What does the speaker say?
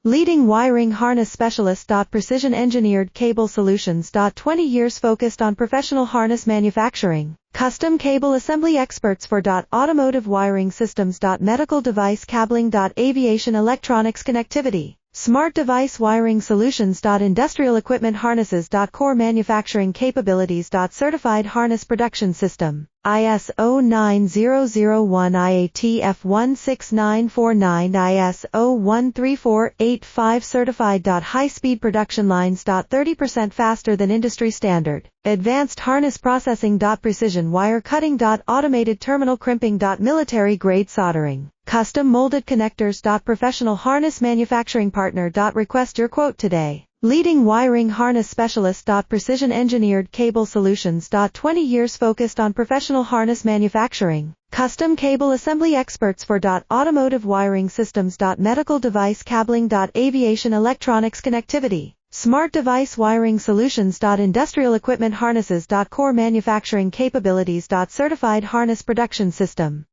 Leading wiring harness specialist. Precision engineered cable solutions. 20 years focused on professional harness manufacturing. Custom cable assembly experts for automotive wiring systems. Medical device cabling. Aviation electronics connectivity. Smart device wiring solutions. Industrial equipment harnesses. Core manufacturing capabilities. Certified harness production system. ISO 9001 IATF 16949 ISO 13485 certified. High-speed production lines. 30% faster than industry standard. Advanced harness processing. Precision wire cutting. Automated terminal crimping. Military grade soldering. Custom molded connectors. Professional harness manufacturing partner. Request your quote today. Leading wiring harness specialist. Precision engineered cable solutions. 20 years focused on professional harness manufacturing. Custom cable assembly experts for automotive wiring systems. Medical device cabling. Aviation electronics connectivity. Smart device wiring solutions. Industrial equipment harnesses. Core manufacturing capabilities. Certified harness production system.